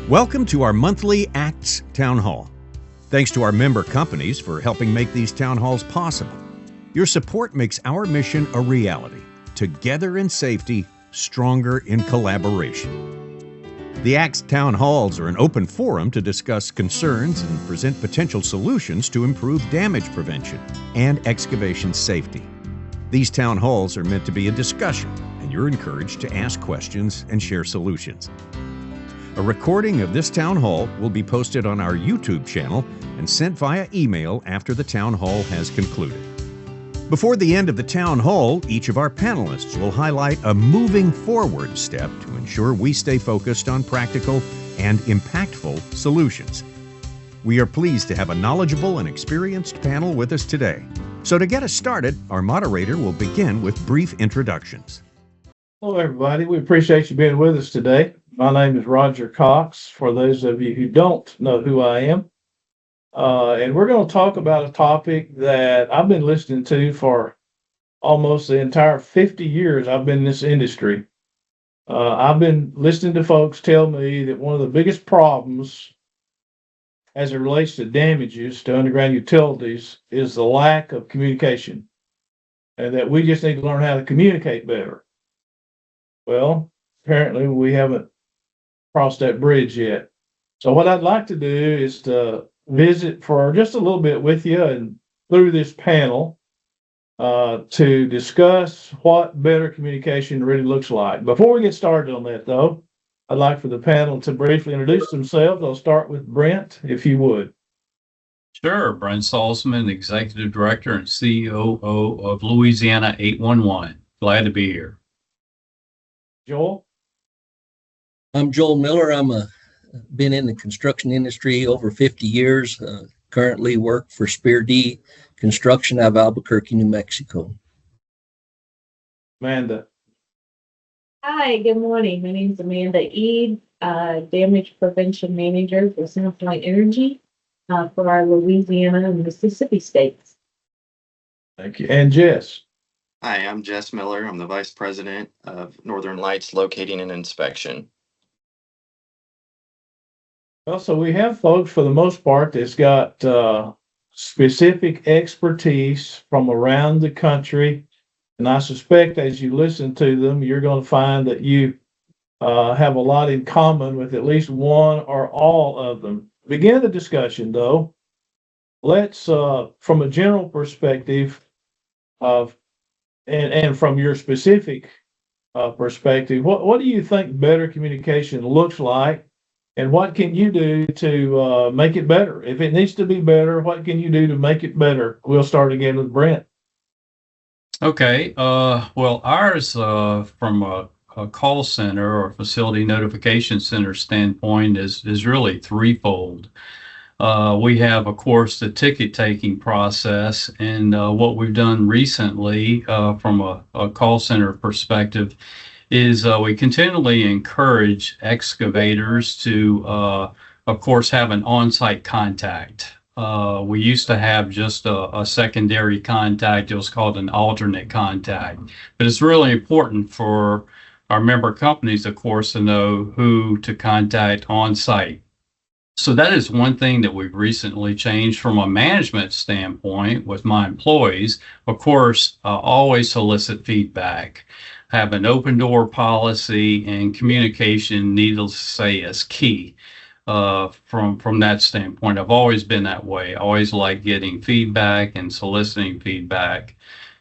Welcome to our monthly ACTS Town Hall. Thanks to our member companies for helping make these town halls possible. Your support makes our mission a reality. Together in safety, stronger in collaboration. The ACTS Town Halls are an open forum to discuss concerns and present potential solutions to improve damage prevention and excavation safety. These town halls are meant to be a discussion, and you're encouraged to ask questions and share solutions. A recording of this town hall will be posted on our YouTube channel and sent via email after the town hall has concluded. Before the end of the town hall, each of our panelists will highlight a moving forward step to ensure we stay focused on practical and impactful solutions. We are pleased to have a knowledgeable and experienced panel with us today. So to get us started, our moderator will begin with brief introductions. Hello, everybody. We appreciate you being with us today. My name is Roger Cox, for those of you who don't know who I am. And we're going to talk about a topic that I've been listening to for almost the entire 50 years I've been in this industry. I've been listening to folks tell me that one of the biggest problems as it relates to damages to underground utilities is the lack of communication, and that we just need to learn how to communicate better. Well, apparently we haven't crossed that bridge yet. So what I'd like to do is to visit for just a little bit with you and through this panel to discuss what better communication really looks like. Before we get started on that, though, I'd like for the panel to briefly introduce themselves. I'll start with Brent, if you would. Sure. Brent Salzman, Executive Director and COO of Louisiana 811. Glad to be here. Joel? I'm Joel Miller. Been in the construction industry over 50 years. Currently work for Spear D Construction out of Albuquerque, New Mexico. Amanda? Hi, good morning. My name is Amanda Eade, Damage Prevention Manager for Southlight Energy for our Louisiana and Mississippi states. Thank you. And Jess? Hi, I'm Jess Miller. I'm the Vice President of Northern Lights Locating and Inspection. Well, so we have folks for the most part that's got specific expertise from around the country. And I suspect as you listen to them, you're going to find that you have a lot in common with at least one or all of them. To begin the discussion, though, let's, from a general perspective of, and from your specific perspective, what do you think better communication looks like? And what can you do to make it better? If it needs to be better, what can you do to make it better? We'll start again with Brent. Okay. Well, ours from a call center or facility notification center standpoint is really threefold. We have, of course, the ticket taking process, and what we've done recently from a call center perspective is we continually encourage excavators to, of course, have an on-site contact. We used to have just a secondary contact. It was called an alternate contact. But it's really important for our member companies, of course, to know who to contact on-site. So that is one thing that we've recently changed from a management standpoint with my employees. Of course, always solicit feedback. Have an open door policy, and communication, needless to say, is key from that standpoint. I've always been that way. I always like getting feedback and soliciting feedback.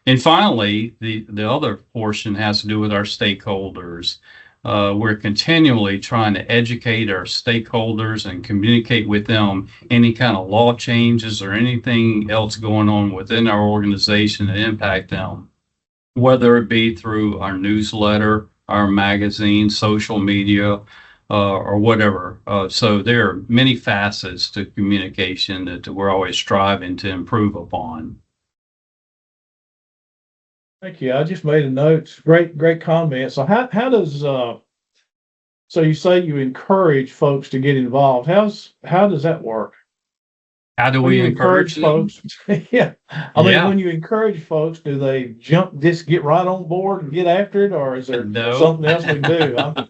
And finally, the other portion has to do with our stakeholders. We're continually trying to educate our stakeholders and communicate with them any kind of law changes or anything else going on within our organization that impact them, whether it be through our newsletter, our magazine, social media, or whatever. So there are many facets to communication that we're always striving to improve upon. Thank you. I just made a note. Great comment. So how does so you say you encourage folks to get involved? How does that work? How do we encourage them? folks? Yeah. When you encourage folks, do they just get right on board and get after it, or is there No. something else we do? I'm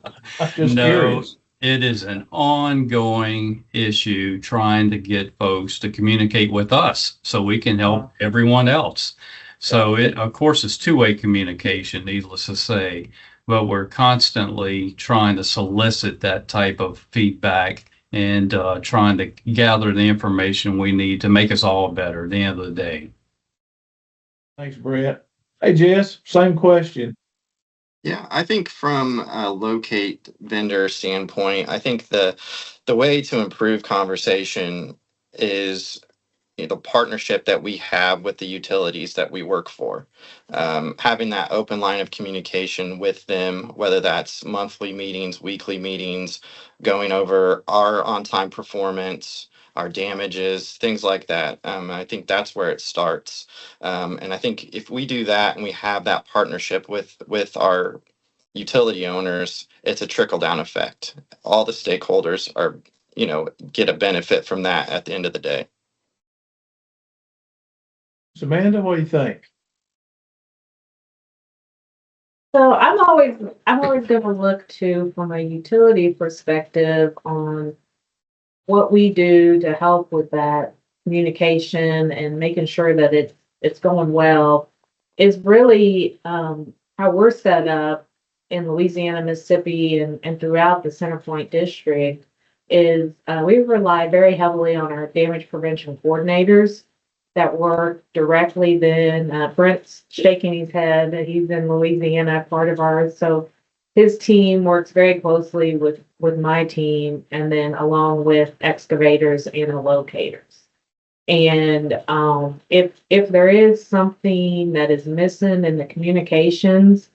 just curious. it is an ongoing issue trying to get folks to communicate with us so we can help everyone else. So it, of course, it's two-way communication, needless to say, but we're constantly trying to solicit that type of feedback and trying to gather the information we need to make us all better at the end of the day. Thanks, Brett. Hey, Jess, same question. Yeah, I think from a locate vendor standpoint, I think the way to improve conversation is the partnership that we have with the utilities that we work for. Having that open line of communication with them, whether that's monthly meetings, weekly meetings, going over our on-time performance, our damages, things like that. I think that's where it starts. And I think if we do that and we have that partnership with our utility owners, it's a trickle down effect. All the stakeholders are, get a benefit from that at the end of the day. So, Amanda, what do you think? So I'm always going to look to, from a utility perspective, on what we do to help with that communication and making sure that it's going well. Is really how we're set up in Louisiana, Mississippi, and throughout the CenterPoint district. Is we rely very heavily on our damage prevention coordinators that work directly. Then Brent's shaking his head that he's in Louisiana, part of ours. So his team works very closely with my team, and then along with excavators and the locators. And if there is something that is missing in the communications,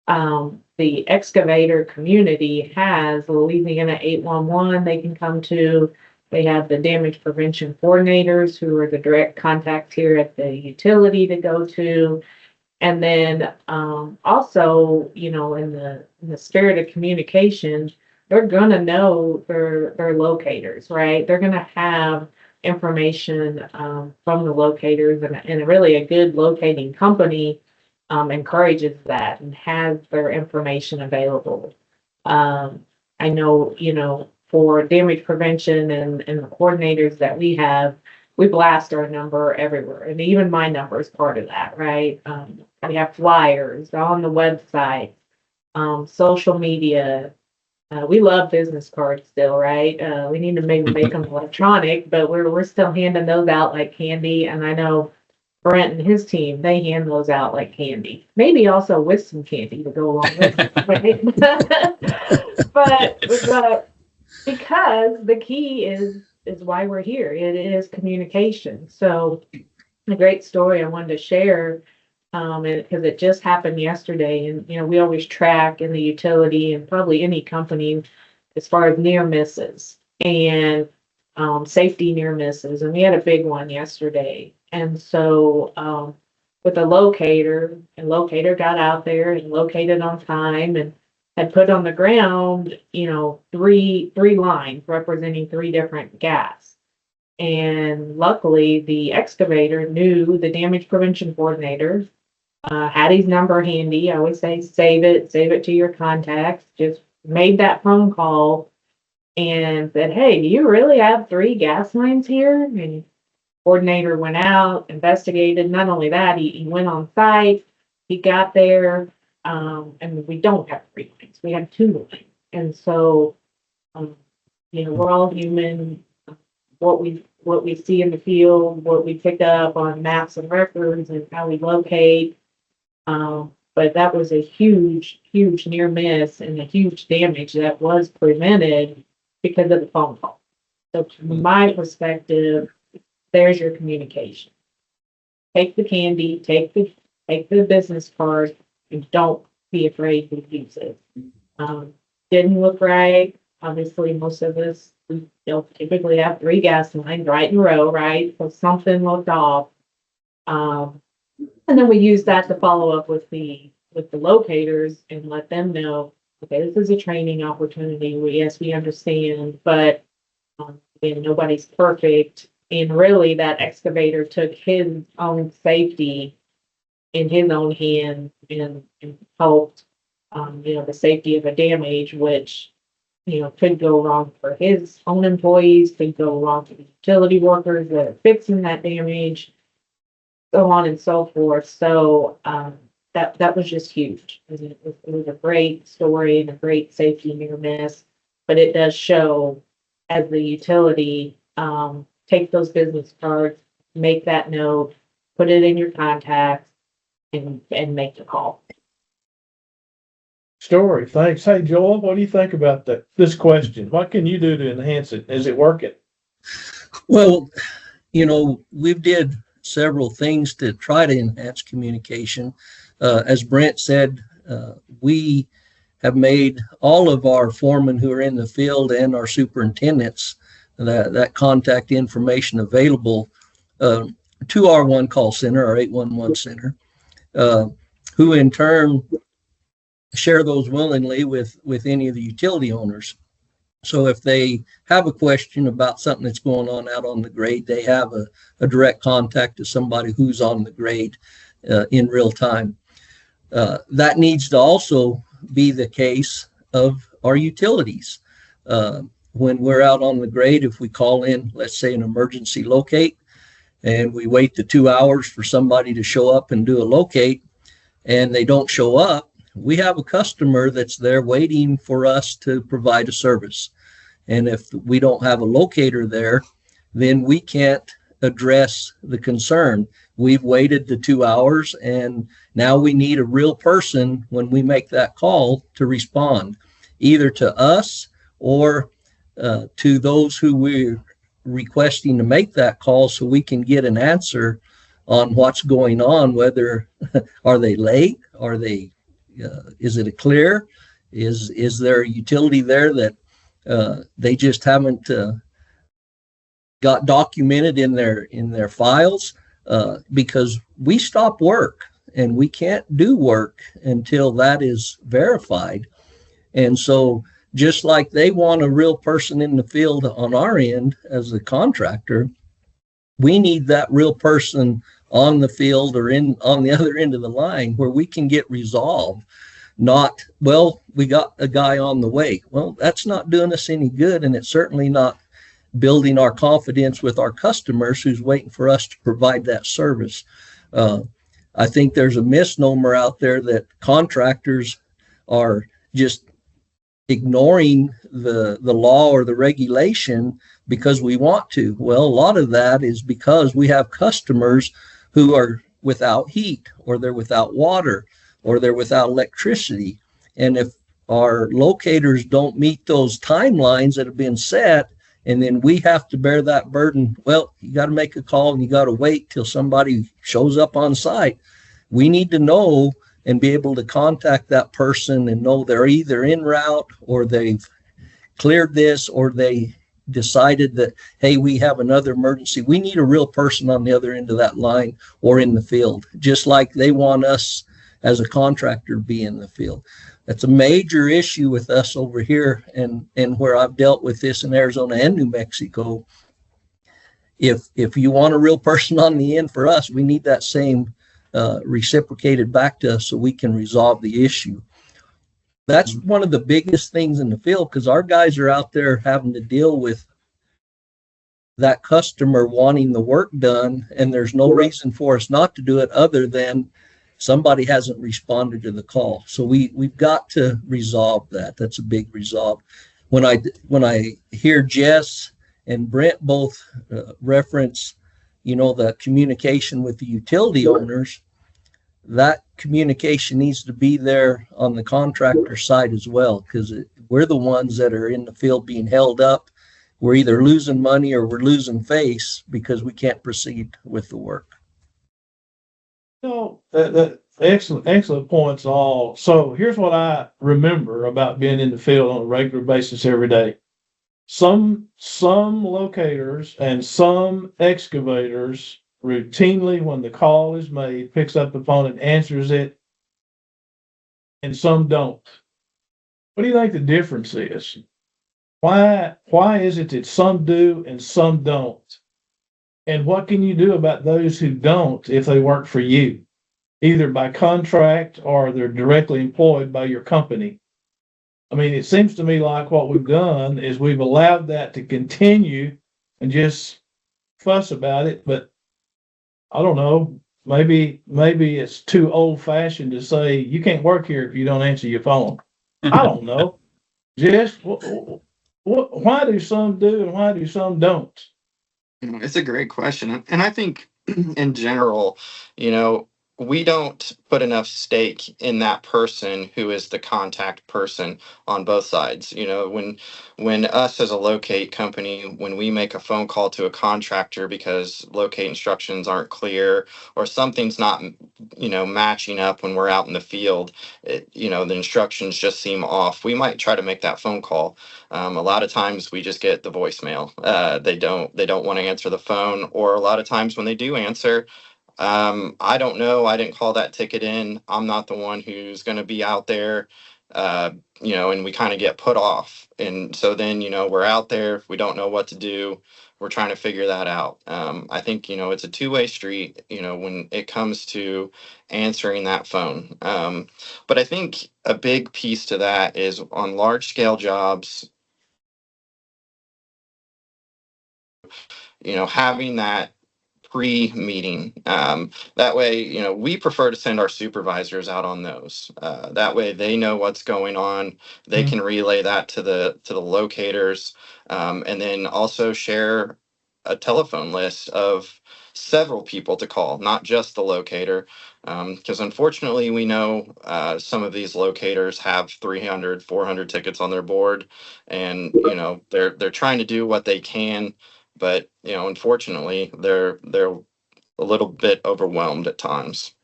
the excavator community has Louisiana 811 they can come to. They have the damage prevention coordinators who are the direct contact here at the utility to go to. And then also, in the spirit of communication, they're gonna know their locators, right? They're gonna have information from the locators, and really a good locating company encourages that and has their information available. I know, for damage prevention and the coordinators that we have, we blast our number everywhere. And even my number is part of that, right? We have flyers on the website, social media. We love business cards still, right? We need to maybe make them electronic, but we're still handing those out like candy. And I know Brent and his team, they hand those out like candy. Maybe also with some candy to go along with it, right? but because the key is why we're here. It is communication. So a great story I wanted to share, because it just happened yesterday. And we always track in the utility and probably any company as far as near misses and safety near misses. And we had a big one yesterday. And so with a locator got out there and located on time and had put on the ground, three lines representing three different gas. And luckily, the excavator knew the damage prevention coordinator, had his number handy. I always say, save it to your contacts. Just made that phone call and said, hey, do you really have three gas lines here? And coordinator went out, investigated. Not only that, he went on site. He got there. And we don't have three lines. We have two lines. And so, we're all human. What we see in the field, what we pick up on maps and records, and how we locate. But that was a huge, huge near miss and a huge damage that was prevented because of the phone call. So from my perspective, there's your communication. Take the candy, take the business card, and don't be afraid to use it. Didn't look right. Obviously, most of us, we don't typically have three gas lines right in a row, right? So something looked off. And then we use that to follow up with the locators and let them know, okay, this is a training opportunity. Yes, we understand, but nobody's perfect. And really, that excavator took his own safety in his own hand and helped, the safety of a damage, which, could go wrong for his own employees, could go wrong for the utility workers that are fixing that damage, so on and so forth. So, that was just huge. I mean, it was a great story and a great safety near miss, but it does show as the utility, take those business cards, make that note, put it in your contacts and make the call. Story, thanks. Hey, Joel, what do you think about this question? What can you do to enhance it? Is it working? Well, we've did several things to try to enhance communication. As Brent said, we have made all of our foremen who are in the field and our superintendents that contact information available to our one call center, our 811 center, who in turn share those willingly with any of the utility owners. So if they have a question about something that's going on out on the grade, they have a direct contact to somebody who's on the grade in real time. That needs to also be the case of our utilities. When we're out on the grade, if we call in, let's say, an emergency locate, and we wait the 2 hours for somebody to show up and do a locate, and they don't show up, we have a customer that's there waiting for us to provide a service. And if we don't have a locator there, then we can't address the concern. We've waited the 2 hours, and now we need a real person when we make that call to respond, either to us or to those who we're requesting to make that call, so we can get an answer on what's going on. Whether are they late? Are they? Is it a clear? Is there a utility there that they just haven't got documented in their files? Because we stop work and we can't do work until that is verified. And so just like they want a real person in the field on our end as the contractor, we need that real person on the field or on the other end of the line where we can get resolved. Not, well, we got a guy on the way. Well, that's not doing us any good, and it's certainly not building our confidence with our customers who's waiting for us to provide that service. I think there's a misnomer out there that contractors are just ignoring the law or the regulation because we want to. Well, a lot of that is because we have customers who are without heat, or they're without water, or they're without electricity. And if our locators don't meet those timelines that have been set, and then we have to bear that burden, well, you got to make a call and you got to wait till somebody shows up on site. We need to know and be able to contact that person and know they're either en route, or they've cleared this, or they decided that, hey, we have another emergency. We need a real person on the other end of that line or in the field, just like they want us as a contractor to be in the field. That's a major issue with us over here, and where I've dealt with this in Arizona and New Mexico. If you want a real person on the end for us, we need that same reciprocated back to us so we can resolve the issue. That's one of the biggest things in the field, because our guys are out there having to deal with that customer wanting the work done, and there's no reason for us not to do it other than somebody hasn't responded to the call. So we've got to resolve that. That's a big resolve. When I hear Jess and Brent both reference, the communication with the utility owners, that communication needs to be there on the contractor side as well, because we're the ones that are in the field being held up. We're either losing money or we're losing face because we can't proceed with the work. Excellent points all. So here's what I remember about being in the field on a regular basis every day. Some locators and some excavators routinely, when the call is made, picks up the phone and answers it, and some don't. What do you think the difference is? Why is it that some do and some don't? And what can you do about those who don't if they work for you, either by contract or they're directly employed by your company? I mean, it seems to me like what we've done is we've allowed that to continue and just fuss about it, but I don't know. Maybe it's too old fashioned to say you can't work here if you don't answer your phone. I don't know. Just why do some do and why do some don't? It's a great question. And I think in general, you know, we don't put enough stake in that person who is the contact person on both sides. You know, when us as a locate company, when we make a phone call to a contractor because locate instructions aren't clear or something's not, you know, matching up when we're out in the field, you know, the instructions just seem off. We might try to make that phone call. A lot of times we just get the voicemail. They don't want to answer the phone, or a lot of times when they do answer, I don't know. I didn't call that ticket in. I'm not the one who's going to be out there. Uh, you know, and we kind of get put off. And so then, you know, we're out there. We don't know what to do. We're trying to figure that out. I think, you know, it's a two-way street, you know, when it comes to answering that phone. But I think a big piece to that is on large scale jobs, you know, having that pre-meeting. That way, you know, we prefer to send our supervisors out on those. That way, they know what's going on. They can relay that to the locators, and then also share a telephone list of several people to call, not just the locator. Because unfortunately, we know some of these locators have 300, 400 tickets on their board, and you know they're trying to do what they can, but you know unfortunately they're a little bit overwhelmed at times.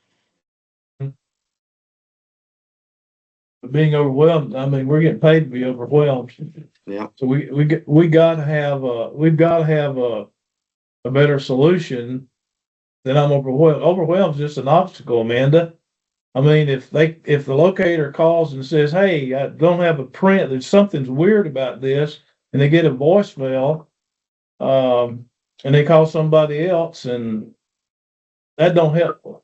Being overwhelmed, I mean, we're getting paid to be overwhelmed. Yeah. So we got to have we've got to have a better solution than I'm overwhelmed. Overwhelmed is just an obstacle, Amanda. I mean, if the locator calls and says, "Hey, I don't have a print. There's something's weird about this," and they get a voicemail, and they call somebody else, and that don't help.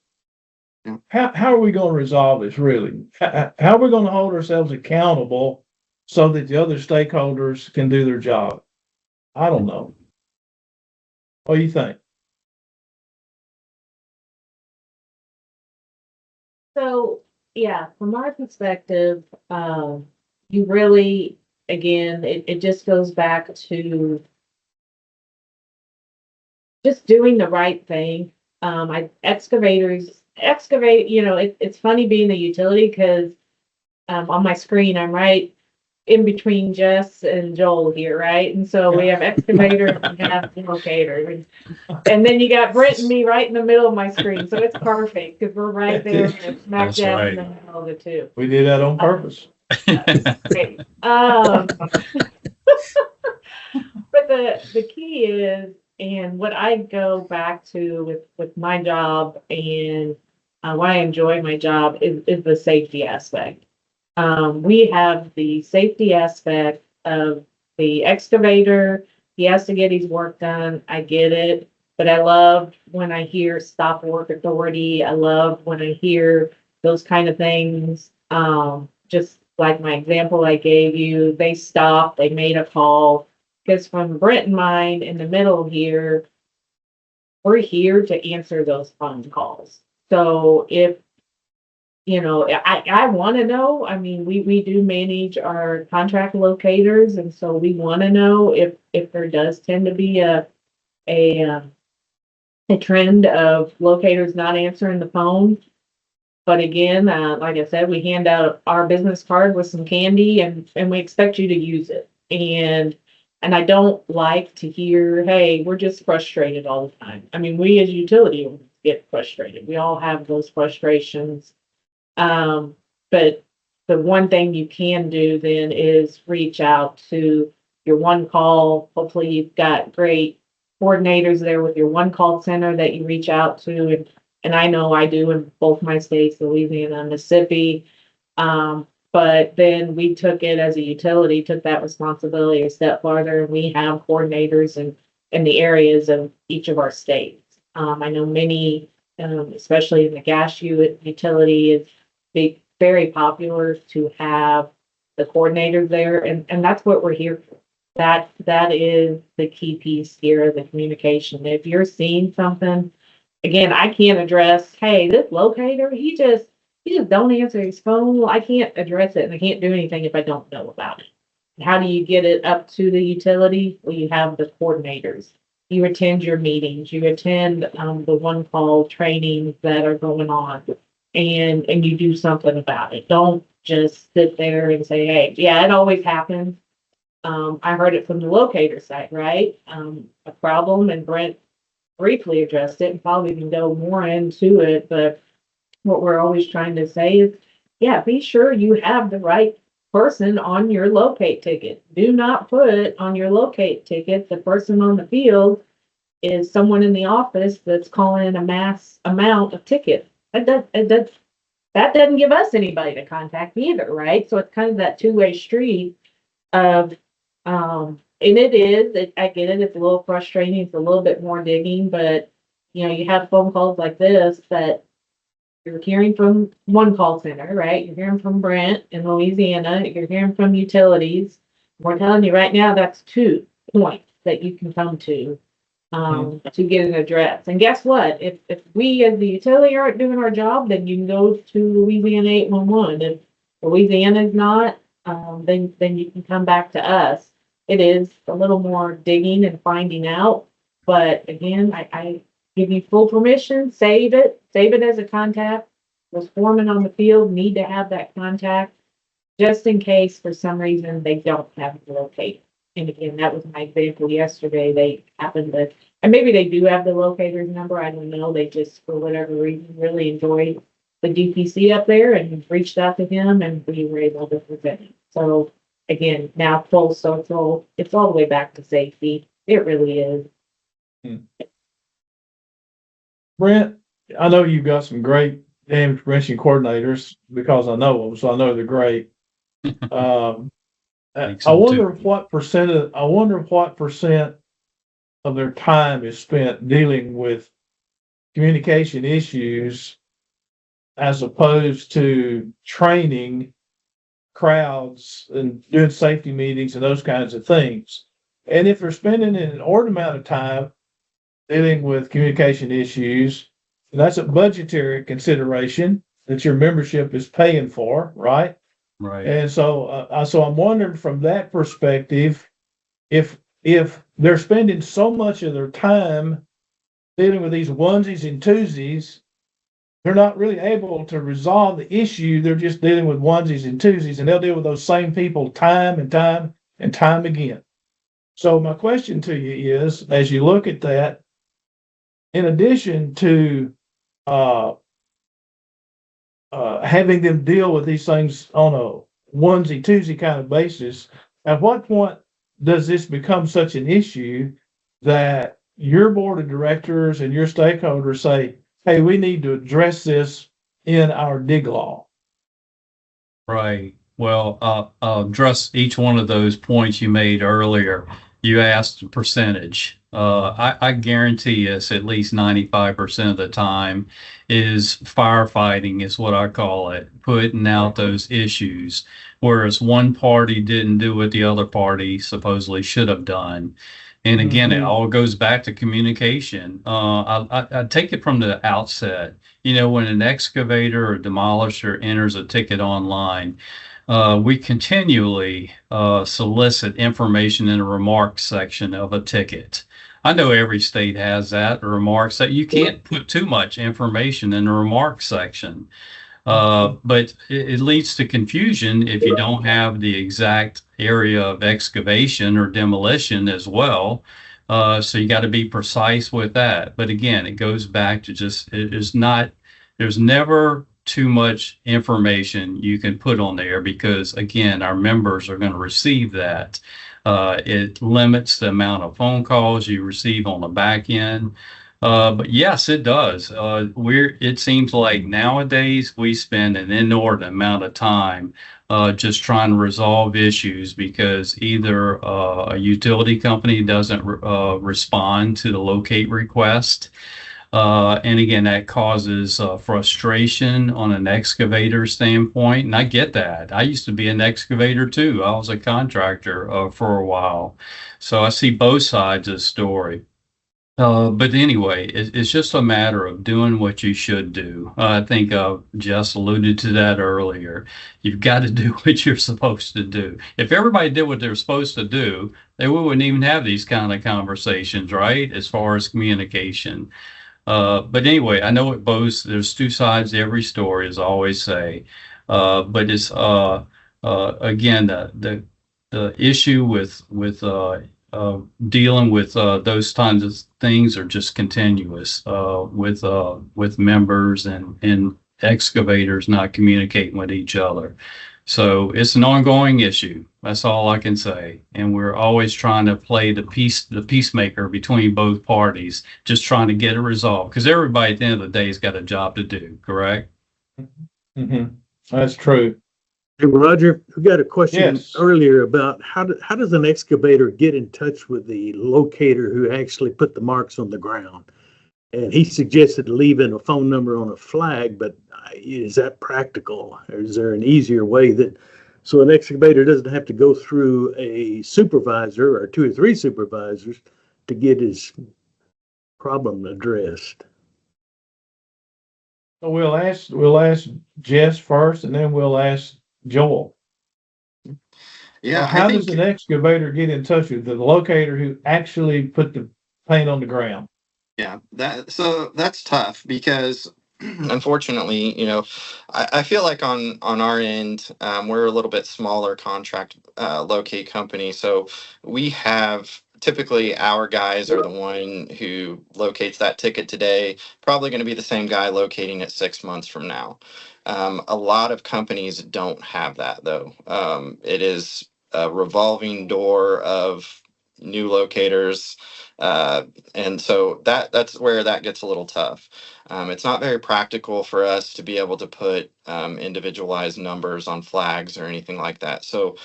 Yeah. How are we going to resolve this? Really, how are we going to hold ourselves accountable so that the other stakeholders can do their job? I don't know. What do you think? So, yeah, from our perspective, you really, again, it just goes back to just doing the right thing. Excavate, you know, it's funny being a utility because on my screen, I'm right in between Jess and Joel here, right? And so we have excavator and we have locator. And then you got Brent and me right in the middle of my screen. So it's perfect because we're right there and smack That's dab right. in the middle of the two. We did that on purpose. Great. But the key is, and what I go back to with my job and why I enjoy my job is the safety aspect. We have the safety aspect of the excavator. He has to get his work done. I get it. But I love when I hear stop work authority. I love when I hear those kind of things. Just like my example I gave you, they stopped, they made a call. Because from Brent and mine in the middle here, we're here to answer those phone calls. So if, you know, I want to know, I mean, we do manage our contract locators. And so we want to know if there does tend to be a trend of locators not answering the phone. But again, like I said, we hand out our business card with some candy and we expect you to use it. And I don't like to hear, hey, we're just frustrated all the time. I mean, we as utility get frustrated. We all have those frustrations. But the one thing you can do then is reach out to your one call. Hopefully you've got great coordinators there with your one call center that you reach out to. And I know I do in both my states, Louisiana and Mississippi. But then we took it as a utility, took that responsibility a step farther, and we have coordinators in the areas of each of our states. I know many, especially in the gas utility, it's very popular to have the coordinators there, and that's what we're here for. That is the key piece here, the communication. If you're seeing something, again, I can't address, hey, this locator, he just don't answer his phone. Well, I can't address it and I can't do anything if I don't know about it. How do you get it up to the utility? Well, you have the coordinators. You attend your meetings, you attend the one call trainings that are going on, and you do something about it. Don't just sit there and say, hey, yeah, it always happens. I heard it from the locator side, right? A problem, and Brent briefly addressed it and probably can go more into it, but what we're always trying to say is, yeah, be sure you have the right person on your locate ticket. Do not put on your locate ticket the person on the field is someone in the office that's calling in a mass amount of tickets. That doesn't give us anybody to contact either, right? So it's kind of that two-way street of, and I get it, it's a little frustrating, it's a little bit more digging, but you have phone calls like this that you're hearing from one call center, right? You're hearing from Brent in Louisiana, you're hearing from utilities. We're telling you right now, that's 2 points that you can come to get an address. And guess what? If we as the utility aren't doing our job, then you can go to Louisiana 811. If Louisiana is not, then you can come back to us. It is a little more digging and finding out, but again, I give you full permission, save it as a contact. Those foremen on the field need to have that contact just in case for some reason they don't have the locator. And again, that was my example yesterday. They happened to, and maybe they do have the locator's number. I don't know. They just, for whatever reason, really enjoyed the DPC up there and reached out to him, and we were able to present it. So again, now full circle, it's all the way back to safety. It really is. Brent, I know you've got some great damage prevention coordinators because I know them, so I know they're great. I wonder what percent of their time is spent dealing with communication issues as opposed to training crowds and doing safety meetings and those kinds of things. And if they're spending an inordinate amount of time dealing with communication issues, that's a budgetary consideration that your membership is paying for, right? Right. And so I'm wondering from that perspective, if they're spending so much of their time dealing with these onesies and twosies, they're not really able to resolve the issue. They're just dealing with onesies and twosies, and they'll deal with those same people time and time and time again. So my question to you is, as you look at that, in addition to having them deal with these things on a onesie twosie kind of basis, at what point does this become such an issue that your board of directors and your stakeholders say, hey, we need to address this in our dig law? Right. Well, I'll address each one of those points you made earlier. You asked the percentage. I guarantee us at least 95% of the time is firefighting, is what I call it, putting out those issues, whereas one party didn't do what the other party supposedly should have done. And again, it all goes back to communication. I take it from the outset. When an excavator or demolisher enters a ticket online, we continually solicit information in the remarks section of a ticket. I know every state has that, remarks that you can't put too much information in the remarks section. But it leads to confusion if you don't have the exact area of excavation or demolition as well. So you got to be precise with that. But again, it goes back to there's never too much information you can put on there, because again, our members are going to receive that. It limits the amount of phone calls you receive on the back end. But yes, it does. It seems like nowadays we spend an inordinate amount of time just trying to resolve issues because either a utility company doesn't respond to the locate request, And again, that causes frustration on an excavator standpoint. And I get that. I used to be an excavator too. I was a contractor for a while. So I see both sides of the story. But anyway, it's just a matter of doing what you should do. I think Jess alluded to that earlier. You've got to do what you're supposed to do. If everybody did what they're supposed to do, they wouldn't even have these kind of conversations, right? As far as communication. But anyway, I know it both, there's two sides to every story, as I always say. But it's again, the issue with dealing with those kinds of things are just continuous with members and excavators not communicating with each other. So it's an ongoing issue. That's all I can say. And we're always trying to play the peacemaker between both parties, just trying to get it resolved. Because everybody at the end of the day has got a job to do, correct? Mm-hmm. That's true. Hey, Roger, we got a question Yes. earlier about how does an excavator get in touch with the locator who actually put the marks on the ground? And he suggested leaving a phone number on a flag, but is that practical? Or is there an easier way so an excavator doesn't have to go through a supervisor or 2 or 3 supervisors to get his problem addressed? So we'll ask Jess first, and then we'll ask Joel. Yeah, How I does think an excavator get in touch with the locator who actually put the paint on the ground? yeah, that's tough because unfortunately, I feel like on our end, we're a little bit smaller contract locate company, so we have typically our guys are the one who locates that ticket today, probably going to be the same guy locating it 6 months from now. A lot of companies don't have that though. It is a revolving door of new locators. And so that's where that gets a little tough. It's not very practical for us to be able to put individualized numbers on flags or anything like that. So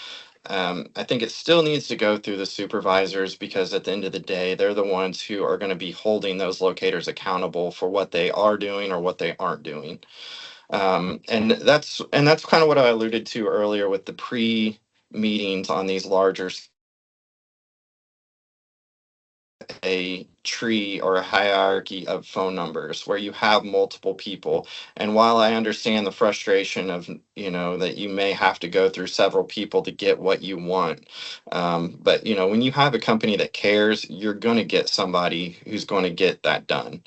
I think it still needs to go through the supervisors because at the end of the day, they're the ones who are going to be holding those locators accountable for what they are doing or what they aren't doing. And that's kind of what I alluded to earlier with the pre-meetings on these larger a tree or a hierarchy of phone numbers where you have multiple people. And while I understand the frustration of, that you may have to go through several people to get what you want. But, when you have a company that cares, you're going to get somebody who's going to get that done.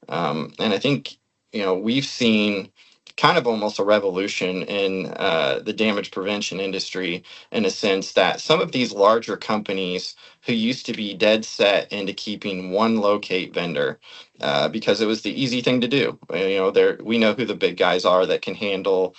And I think, we've seen kind of almost a revolution in the damage prevention industry in a sense that some of these larger companies who used to be dead set into keeping one locate vendor because it was the easy thing to do. We know who the big guys are that can handle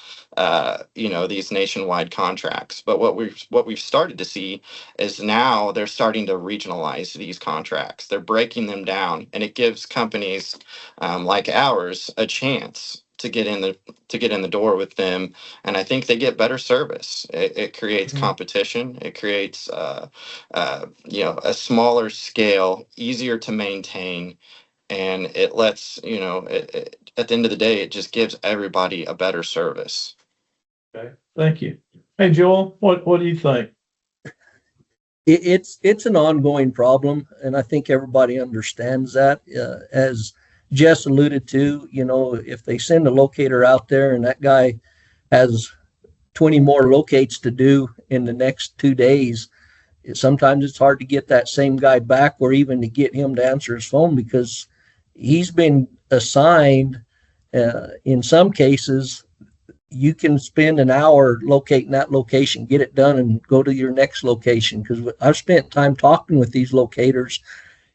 these nationwide contracts. But what we've started to see is now they're starting to regionalize these contracts. They're breaking them down, and it gives companies like ours a chance to get in the door with them, and I think they get better service. It creates competition. It creates a smaller scale, easier to maintain, and it lets at the end of the day, it just gives everybody a better service. Okay, thank you. Hey, Joel, what do you think? It's an ongoing problem, and I think everybody understands that. As Jess alluded to, if they send a locator out there and that guy has 20 more locates to do in the next 2 days, sometimes it's hard to get that same guy back or even to get him to answer his phone because he's been assigned. In some cases, you can spend an hour locating that location, get it done, and go to your next location. Because I've spent time talking with these locators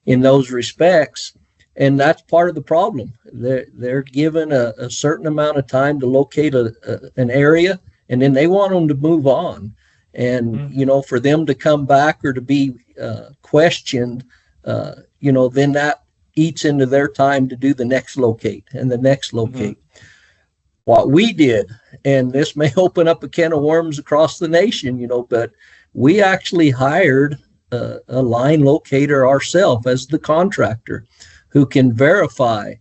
in those respects. And that's part of the problem. They're given a certain amount of time to locate an area, and then they want them to move on. And, for them to come back or to be questioned, then that eats into their time to do the next locate and the next locate. What we did, and this may open up a can of worms across the nation, but we actually hired a line locator ourselves as the contractor, who can verify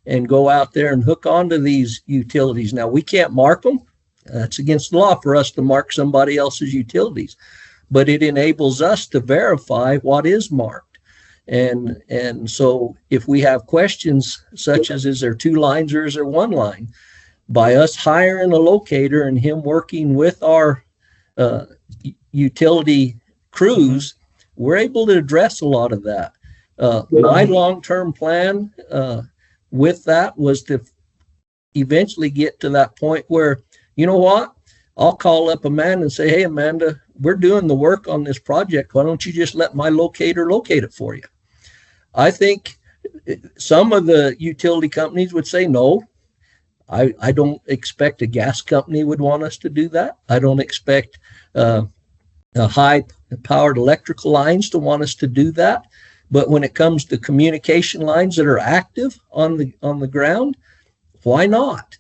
and go out there and hook onto these utilities. Now, we can't mark them. That's against the law for us to mark somebody else's utilities, but it enables us to verify what is marked. And so if we have questions such as, is there 2 lines or is there 1 line? By us hiring a locator and him working with our utility crews, we're able to address a lot of that. My long-term plan with that was to eventually get to that point where, you know what, I'll call up Amanda and say, hey, Amanda, we're doing the work on this project. Why don't you just let my locator locate it for you? I think some of the utility companies would say no. I don't expect a gas company would want us to do that. I don't expect high-powered electrical lines to want us to do that. But when it comes to communication lines that are active on the ground, why not?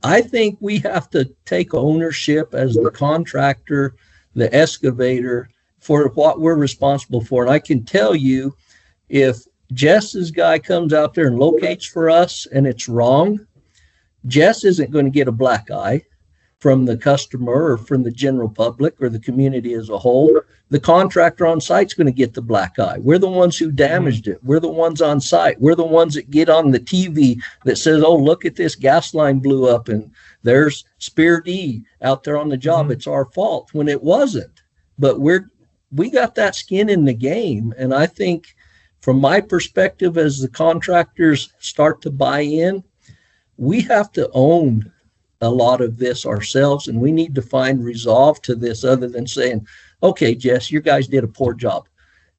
I think we have to take ownership as the contractor, the excavator, for what we're responsible for. And I can tell you, if Jess's guy comes out there and locates for us and it's wrong, Jess isn't going to get a black eye from the customer or from the general public or the community as a whole. The contractor on site's going to get the black eye. We're the ones who damaged it. We're the ones on site. We're the ones that get on the TV that says, oh, look at this gas line blew up and there's Spear D out there on the job. It's our fault, when it wasn't. But we got that skin in the game. And I think from my perspective, as the contractors start to buy in, we have to own a lot of this ourselves, and we need to find resolve to this other than saying, okay, Jess, you guys did a poor job.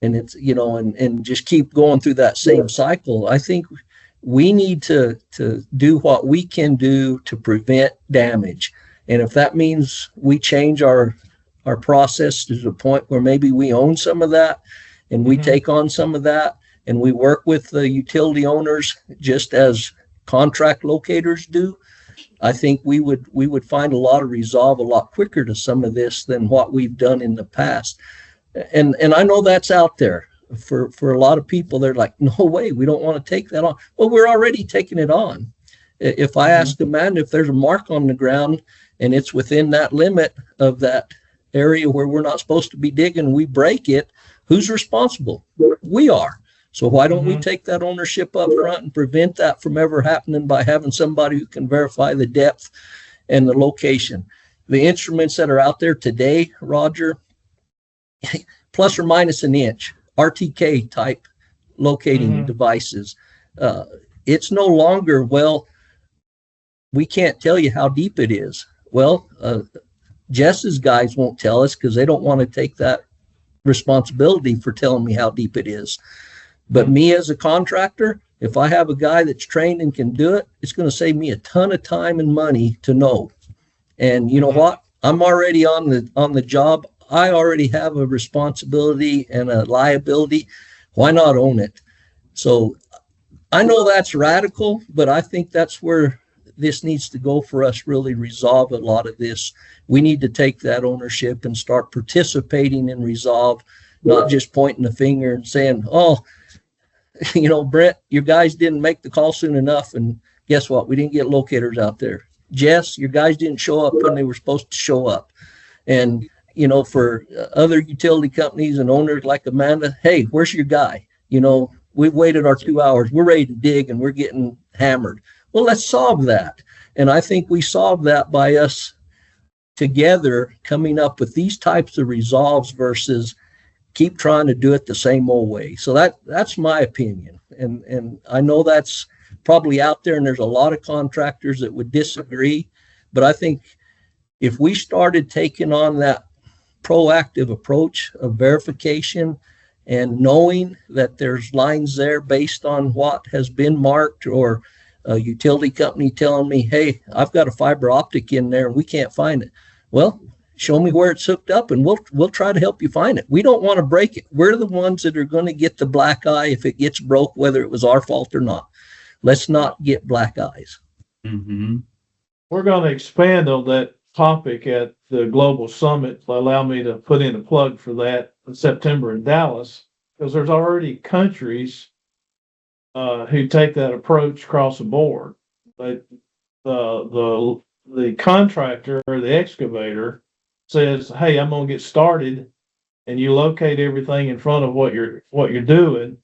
And it's, and just keep going through that same cycle. I think we need to do what we can do to prevent damage. And if that means we change our process to the point where maybe we own some of that and we take on some of that and we work with the utility owners just as contract locators do, I think we would find a lot of resolve a lot quicker to some of this than what we've done in the past. And I know that's out there for a lot of people. They're like, no way, we don't want to take that on. Well, we're already taking it on. If I ask Amanda if there's a mark on the ground and it's within that limit of that area where we're not supposed to be digging, we break it, who's responsible? We are. So why don't we take that ownership up front and prevent that from ever happening by having somebody who can verify the depth and the location? The instruments that are out there today, Roger, plus or minus an inch, RTK type locating devices. It's no longer, well, we can't tell you how deep it is. Well, Jess's guys won't tell us because they don't want to take that responsibility for telling me how deep it is. But me as a contractor, if I have a guy that's trained and can do it, it's going to save me a ton of time and money to know. And you know what? I'm already on the job. I already have a responsibility and a liability. Why not own it? So I know that's radical, but I think that's where this needs to go for us, really resolve a lot of this. We need to take that ownership and start participating in resolve, not just pointing the finger and saying, oh, Brent, your guys didn't make the call soon enough. And guess what? We didn't get locators out there. Jess, your guys didn't show up when they were supposed to show up. And, for other utility companies and owners like Amanda, hey, where's your guy? We've waited our 2 hours. We're ready to dig and we're getting hammered. Well, let's solve that. And I think we solve that by us together coming up with these types of resolves versus keep trying to do it the same old way. So that's my opinion. And I know that's probably out there and there's a lot of contractors that would disagree, but I think if we started taking on that proactive approach of verification and knowing that there's lines there based on what has been marked, or a utility company telling me, hey, I've got a fiber optic in there and we can't find it. Well, show me where it's hooked up and we'll try to help you find it. We don't want to break it. We're the ones that are going to get the black eye if it gets broke, whether it was our fault or not. Let's not get black eyes. We're going to expand on that topic at the Global Summit. Allow me to put in a plug for that in September in Dallas, because there's already countries who take that approach across the board. But the contractor or the excavator says, "Hey, I'm gonna get started," and you locate everything in front of what you're doing.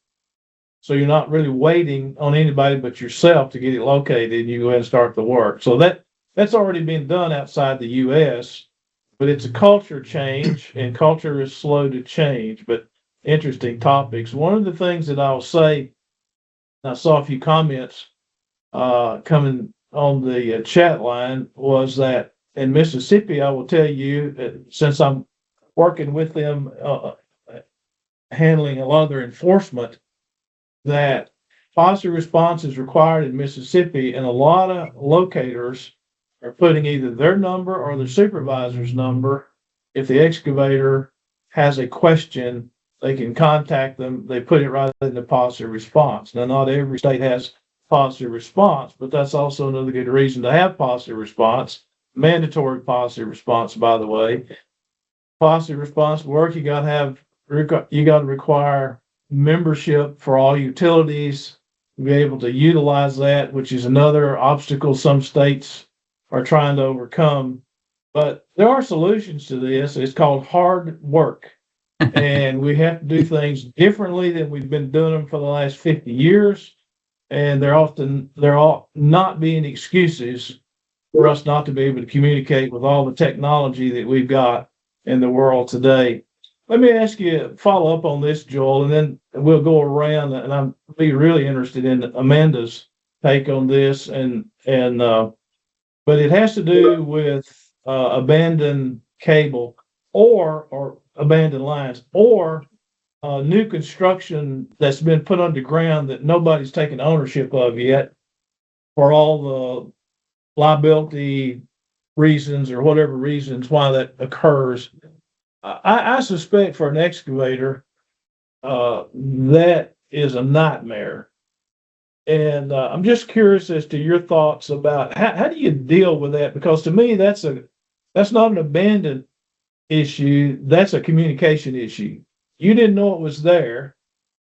So you're not really waiting on anybody but yourself to get it located, and you go ahead and start the work. So that's already been done outside the US, but it's a culture change, and culture is slow to change, but interesting topics. One of the things that I'll say, I saw a few comments coming on the chat line, was that in Mississippi, I will tell you, since I'm working with them, handling a lot of their enforcement, that positive response is required in Mississippi, and a lot of locators are putting either their number or their supervisor's number. If the excavator has a question, they can contact them. They put it right in the positive response. Now, not every state has positive response, but that's also another good reason to have positive response. Mandatory positive response, by the way. Positive response work, you got to require membership for all utilities to be able to utilize that, which is another obstacle some states are trying to overcome. But there are solutions to this. It's called hard work. And we have to do things differently than we've been doing them for the last 50 years. And they're all not being excuses for us not to be able to communicate with all the technology that we've got in the world today. Let me ask you, follow up on this, Joel, and then we'll go around, and I'm be really interested in Amanda's take on this, but it has to do with abandoned cable or abandoned lines, or new construction that's been put underground that nobody's taken ownership of yet, for all the liability reasons or whatever reasons why that occurs. I suspect for an excavator, that is a nightmare. And I'm just curious as to your thoughts about how do you deal with that? Because to me, that's not an abandoned issue. That's a communication issue. You didn't know it was there.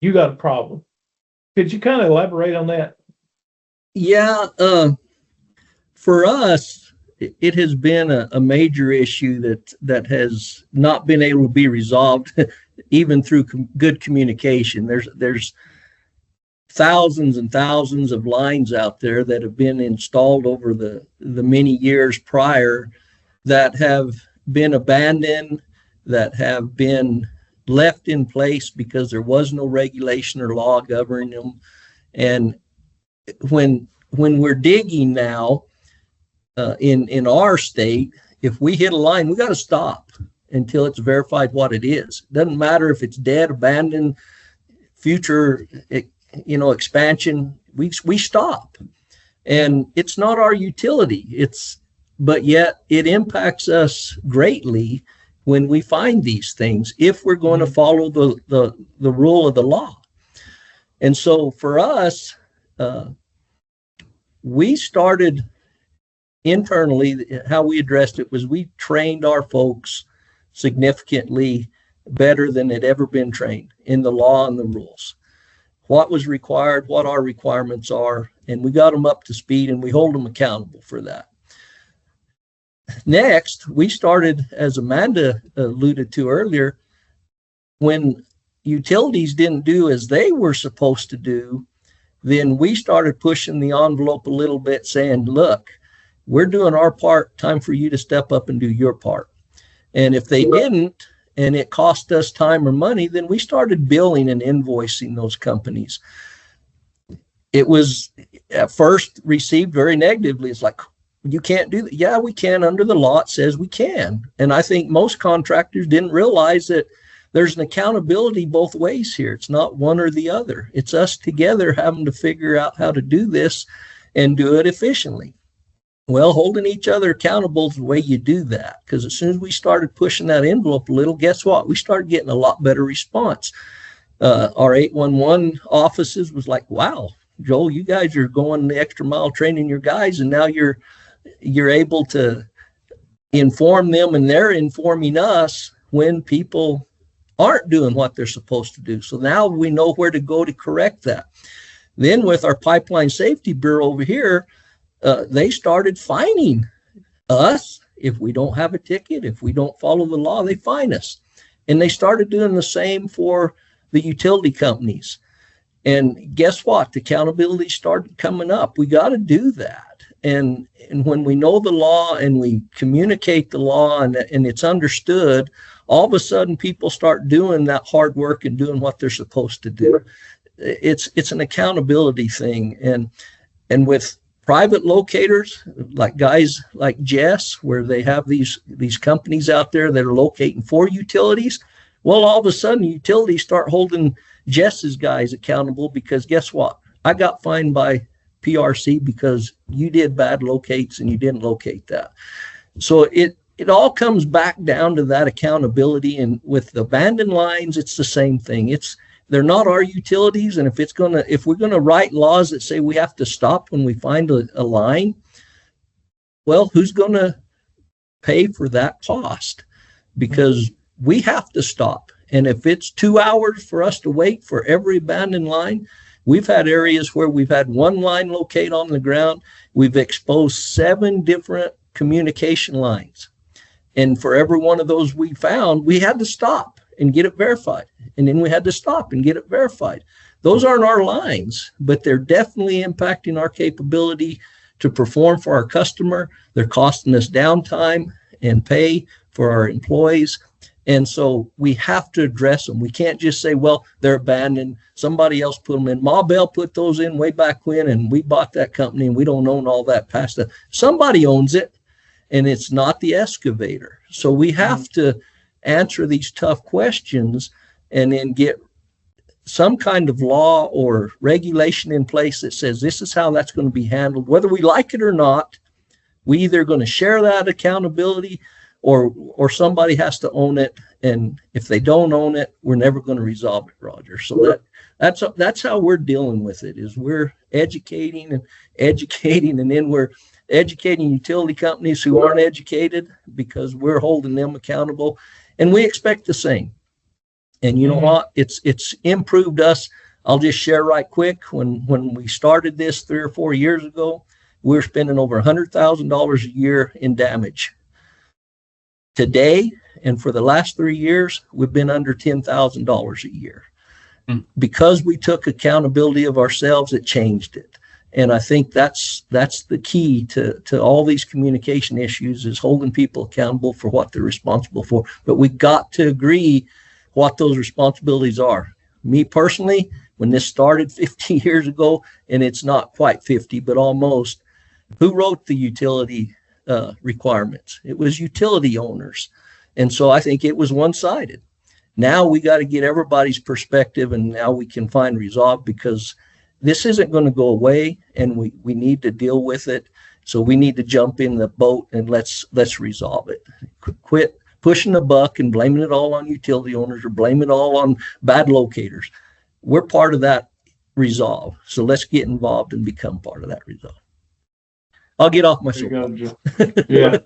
You got a problem. Could you kind of elaborate on that? Yeah, for us, it has been a major issue that has not been able to be resolved, even through good communication. There's thousands and thousands of lines out there that have been installed over the many years prior that have been abandoned, that have been left in place because there was no regulation or law governing them. And when we're digging now, in our state, if we hit a line, we got to stop until it's verified what it is. It doesn't matter if it's dead, abandoned, future, expansion. We stop, and it's not our utility. But yet it impacts us greatly when we find these things, if we're going to follow the rule of the law. And so for us, we started internally, how we addressed it was we trained our folks significantly better than had ever been trained in the law and the rules. What was required, what our requirements are, and we got them up to speed, and we hold them accountable for that. Next, we started, as Amanda alluded to earlier, when utilities didn't do as they were supposed to do, then we started pushing the envelope a little bit, saying, look, we're doing our part, time for you to step up and do your part. And if they didn't, and it cost us time or money, then we started billing and invoicing those companies. It was at first received very negatively. It's like, you can't do that. Yeah, we can. Under the law, it says we can. And I think most contractors didn't realize that there's an accountability both ways here. It's not one or the other. It's us together having to figure out how to do this and do it efficiently. Well, holding each other accountable is the way you do that, because as soon as we started pushing that envelope a little, guess what? We started getting a lot better response. Our 811 offices was like, wow, Joel, you guys are going the extra mile training your guys, and now you're able to inform them, and they're informing us when people aren't doing what they're supposed to do. So now we know where to go to correct that. Then with our Pipeline Safety Bureau over here, they started fining us if we don't have a ticket, if we don't follow the law, they fine us. And they started doing the same for the utility companies. And guess what? The accountability started coming up. We got to do that. And when we know the law and we communicate the law and it's understood, all of a sudden people start doing that hard work and doing what they're supposed to do. It's an accountability thing. And with private locators, like guys like Jess, where they have these companies out there that are locating for utilities, well, all of a sudden utilities start holding Jess's guys accountable because guess what? I got fined by PRC because you did bad locates and you didn't locate that. So it all comes back down to that accountability. And with abandoned lines, it's the same thing. They're not our utilities. And if we're gonna write laws that say we have to stop when we find a line, well, who's gonna pay for that cost? Because we have to stop. And if it's 2 hours for us to wait for every abandoned line, we've had areas where we've had one line locate on the ground. We've exposed 7 different communication lines. And for every one of those we found, we had to stop and get it verified. And then we had to stop and get it verified. Those aren't our lines, but they're definitely impacting our capability to perform for our customer. They're costing us downtime and pay for our employees. And so we have to address them. We can't just say, well, they're abandoned. Somebody else put them in. Ma Bell put those in way back when, and we bought that company and we don't own all that past stuff. Somebody owns it, and it's not the excavator. So we have to answer these tough questions and then get some kind of law or regulation in place that says this is how that's going to be handled. Whether we like it or not, we either going to share that accountability or somebody has to own it. And if they don't own it, we're never going to resolve it, Roger. So that's how we're dealing with it, is we're educating, and then we're educating utility companies who aren't educated because we're holding them accountable, and we expect the same. And you know what? It's improved us. I'll just share right quick. When we started this 3 or 4 years ago, we were spending over $100,000 a year in damage. Today, and for the last 3 years, we've been under $10,000 a year. Because we took accountability of ourselves, it changed it. And I think that's the key to all these communication issues, is holding people accountable for what they're responsible for. But we got to agree what those responsibilities are. Me personally, when this started 50 years ago, and it's not quite 50, but almost, who wrote the utility requirements? It was utility owners. And so I think it was one-sided. Now we got to get everybody's perspective, and now we can find resolve, because this isn't going to go away, and we need to deal with it. So we need to jump in the boat and let's resolve it. Quit pushing the buck and blaming it all on utility owners or blame it all on bad locators. We're part of that resolve. So let's get involved and become part of that resolve. I'll get off my soapbox. Yeah.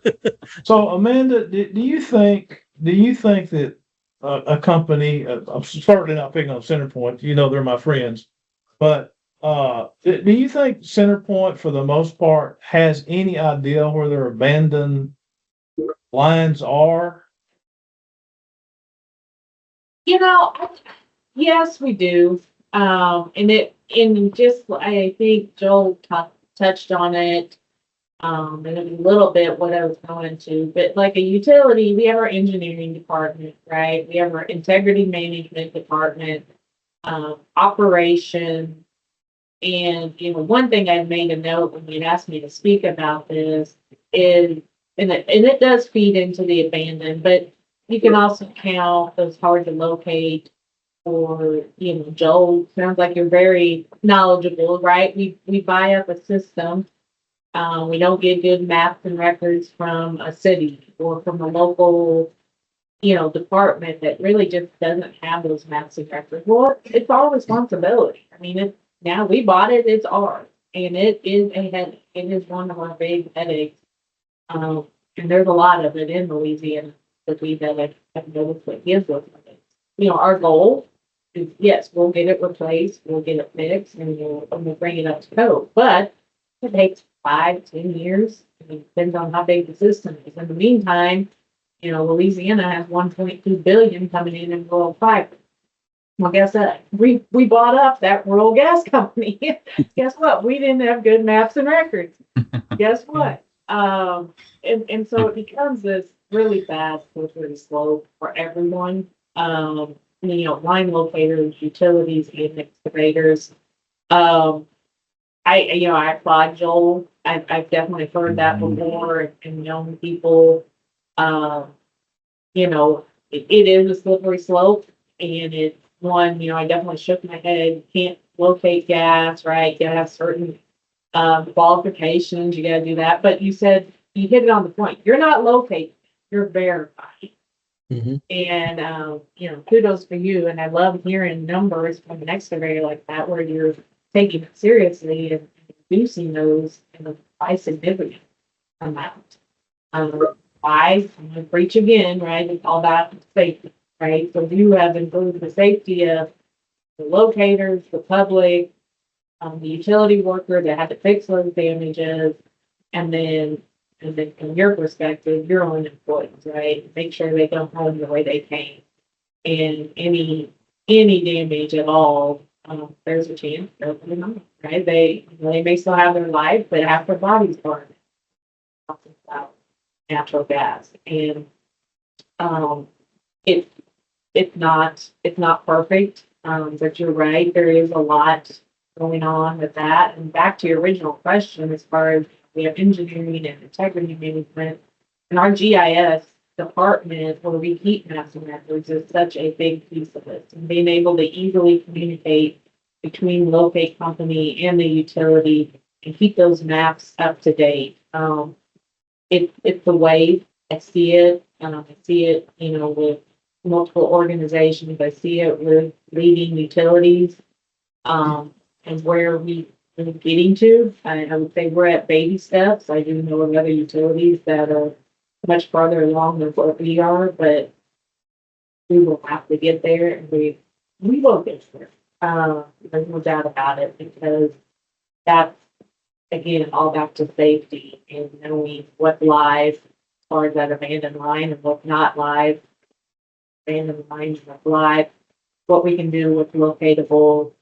So Amanda, do you think that a company, I'm certainly not picking on CenterPoint, they're my friends, but do you think CenterPoint, for the most part, has any idea where their abandoned lines are? Yes, we do. And just, I think Joel touched on it. And a little bit what I was going to, but like a utility, we have our engineering department, right? We have our integrity management department, operation. And, one thing I made a note when you asked me to speak about this is, and it does feed into the abandoned, but you can also count those hard to locate, or, Joel, sounds like you're very knowledgeable, right? We buy up a system. We don't get good maps and records from a city or from a local, department that really just doesn't have those maps and records. Well, it's our responsibility. I mean, now we bought it, it's ours, and it is a headache. It is one of our big headaches. And there's a lot of it in Louisiana that we have noticed what gives us headaches. Our goal yes, we'll get it replaced, we'll get it fixed, and we'll bring it up to code. But it takes 5, 10 years. It depends on how big the system is. In the meantime, Louisiana has 1.2 billion coming in rural fiber. Well, guess what? We bought up that rural gas company. Guess what? We didn't have good maps and records. Guess what? And so it becomes this really bad slippery slope for everyone. Line locators, utilities, and excavators. I applaud Joel. I've definitely heard that before and known people. It is a slippery slope, and it's one, I definitely shook my head. You can't locate gas, right? You gotta have certain qualifications, you gotta do that. But you hit it on the point. You're not locating, you're verifying. Mhm. And kudos for you. And I love hearing numbers from an excavator like that where you're taking it seriously and reducing those by significant amount. I'm gonna preach again, right? It's all about safety, right? So you have improved the safety of the locators, the public, the utility worker that had to fix those damages, and then from your perspective, your own employees, right? Make sure they go home the way they came. And any damage at all, there's a chance they'll put them on, right? They may still have their life, but half their body's burned. Talking about natural gas, and it's not perfect, but you're right. There is a lot going on with that. And back to your original question, as far as we have engineering and integrity management, and our GIS department where we keep maps and records is such a big piece of it. And being able to easily communicate between locate company and the utility and keep those maps up to date. It's the way I see it. I see it, with multiple organizations. I see it with leading utilities, and where we're getting to. I would say we're at baby steps. I do know of other utilities that are much farther along than what we are, but we will have to get there, and we will get there. There's no doubt about it, because that's, again, all back to safety and knowing what's live as far as that abandoned line and what's not live. Abandoned lines, what's live, what we can do with locatable.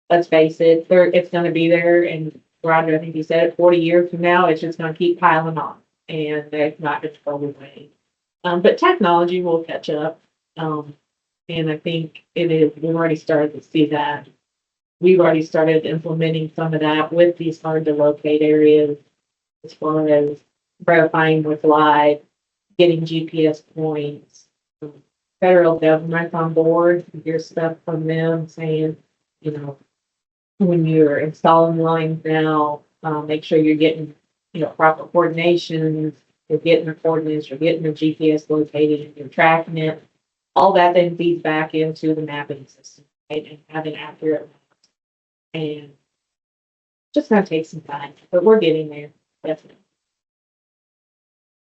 Let's face it, it's going to be there. And Roger, I think you said it, 40 years from now, it's just going to keep piling on, and it's not going to go away. But technology will catch up. And I think we've already started to see that. We've already started implementing some of that with these hard to locate areas, as far as verifying what's live, getting GPS points, federal government on board. You hear stuff from them saying, when you're installing lines now, make sure you're getting, proper coordination. You're getting the coordinates, you're getting the GPS located, you're tracking it. All that then feeds back into the mapping system, right? And having accurate maps. And just gonna take some time, but we're getting there, definitely.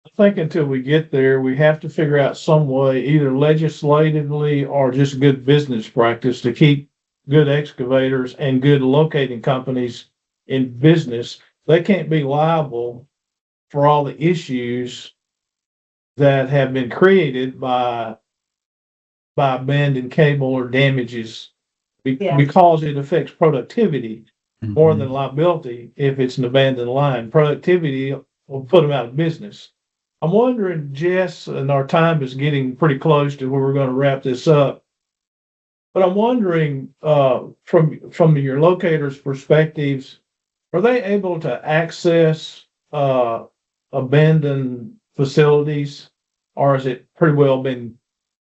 I think until we get there, we have to figure out some way, either legislatively or just good business practice, to keep good excavators and good locating companies in business. They can't be liable for all the issues that have been created by abandoned cable or damages, Yeah. because it affects productivity more than liability. If it's an abandoned line, productivity will put them out of business. I'm wondering, Jess, and our time is getting pretty close to where we're going to wrap this up, but I'm wondering, from your locators' perspectives, are they able to access abandoned facilities, or has it pretty well been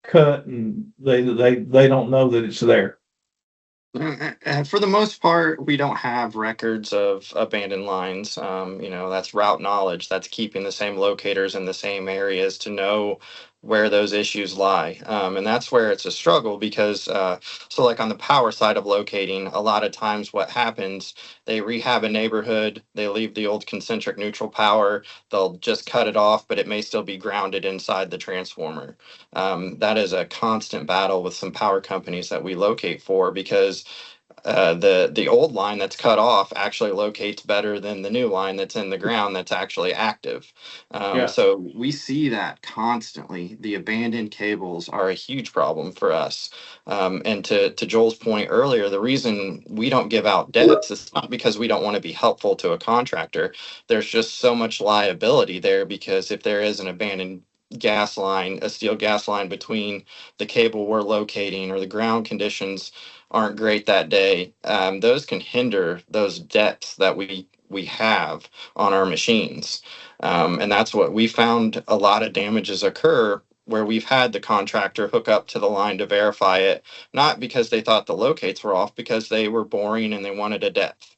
cut and they don't know that it's there? For the most part, we don't have records of abandoned lines. That's route knowledge. That's keeping the same locators in the same areas to know where those issues lie. And that's where it's a struggle because, so like on the power side of locating, a lot of times what happens, they rehab a neighborhood, they leave the old concentric neutral power, they'll just cut it off, but it may still be grounded inside the transformer. That is a constant battle with some power companies that we locate for because the old line that's cut off actually locates better than the new line that's in the ground that's actually active. Yeah. So we see that constantly. The abandoned cables are a huge problem for us. And to Joel's point earlier, the reason we don't give out debts is not because we don't want to be helpful to a contractor. There's just so much liability there because if there is an abandoned gas line, a steel gas line between the cable we're locating or the ground conditions aren't great that day, those can hinder those depths that we have on our machines. And that's what we found a lot of damages occur where we've had the contractor hook up to the line to verify it, not because they thought the locates were off, because they were boring and they wanted a depth.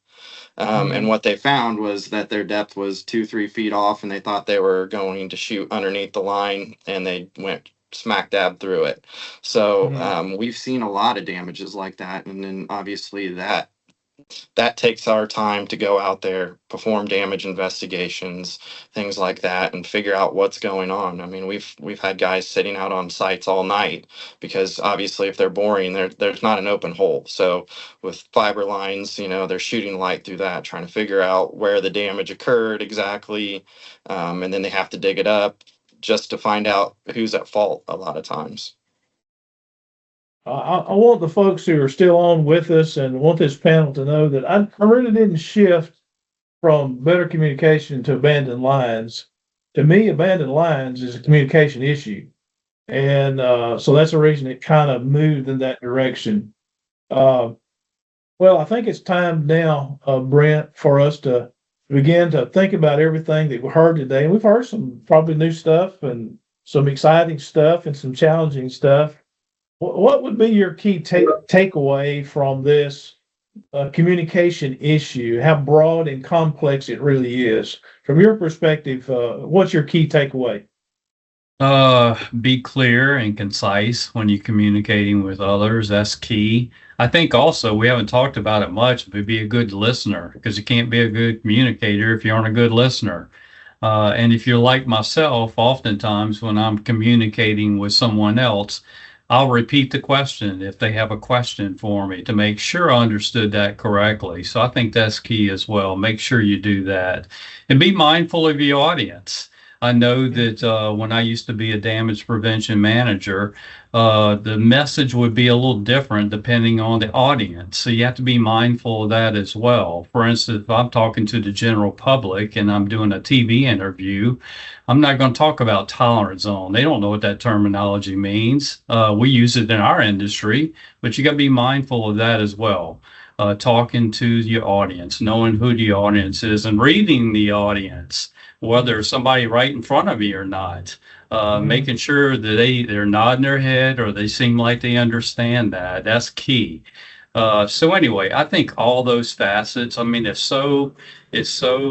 And what they found was that their depth was 2-3 feet off, and they thought they were going to shoot underneath the line, and they went smack dab through it. So we've seen a lot of damages like that, and then obviously that takes our time to go out there, perform damage investigations, things like that, and figure out what's going on. I mean, we've had guys sitting out on sites all night because obviously if they're boring, there's not an open hole. So with fiber lines, they're shooting light through that, trying to figure out where the damage occurred exactly, and then they have to dig it up just to find out who's at fault a lot of times. I want the folks who are still on with us and want this panel to know that I really didn't shift from better communication to abandoned lines. To me, abandoned lines is a communication issue. And so that's the reason it kind of moved in that direction. Well, I think it's time now, Brent, for us to begin to think about everything that we heard today. And we've heard some probably new stuff and some exciting stuff and some challenging stuff. What would be your key takeaway from this communication issue? How broad and complex it really is. From your perspective, what's your key takeaway? Be clear and concise when you're communicating with others. That's key. I think also we haven't talked about it much, but be a good listener, because you can't be a good communicator if you aren't a good listener. And if you're like myself, oftentimes when I'm communicating with someone else, I'll repeat the question if they have a question for me to make sure I understood that correctly. So I think that's key as well. Make sure you do that and be mindful of your audience. I know that when I used to be a damage prevention manager, the message would be a little different depending on the audience. So you have to be mindful of that as well. For instance, if I'm talking to the general public and I'm doing a TV interview, I'm not going to talk about tolerance zone. They don't know what that terminology means. We use it in our industry, but you got to be mindful of that as well. Talking to your audience, knowing who the audience is, and reading the audience, whether somebody right in front of you or not, making sure that they're nodding their head or they seem like they understand that. That's key. So anyway, I think all those facets, I mean, it's so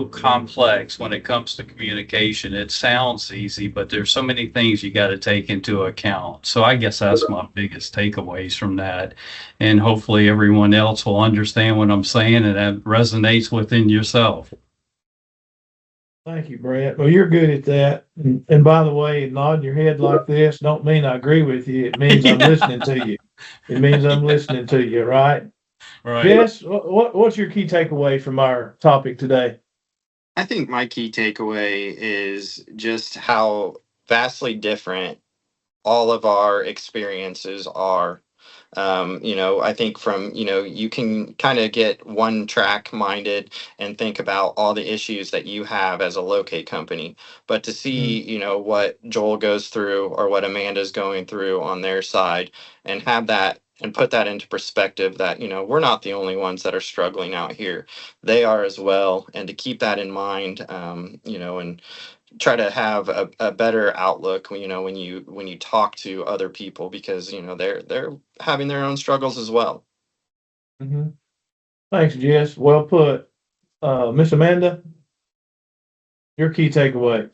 complex when it comes to communication. It sounds easy, but there's so many things you got to take into account. So I guess that's my biggest takeaways from that. And hopefully everyone else will understand what I'm saying and that resonates within yourself. Thank you, Brett. Well, you're good at that. And by the way, nodding your head like this don't mean I agree with you. It means I'm listening to you. It means I'm listening to you, right? Right. Yes. What's your key takeaway from our topic today? I think my key takeaway is just how vastly different all of our experiences are. I think from, you can kind of get one track minded and think about all the issues that you have as a locate company. But to see, what Joel goes through or what Amanda's going through on their side and have that and put that into perspective that, we're not the only ones that are struggling out here. They are as well. And to keep that in mind, and try to have a better outlook when you talk to other people because they're having their own struggles as well. Mm-hmm. Thanks, Jess. Well put. Miss Amanda, your key takeaway.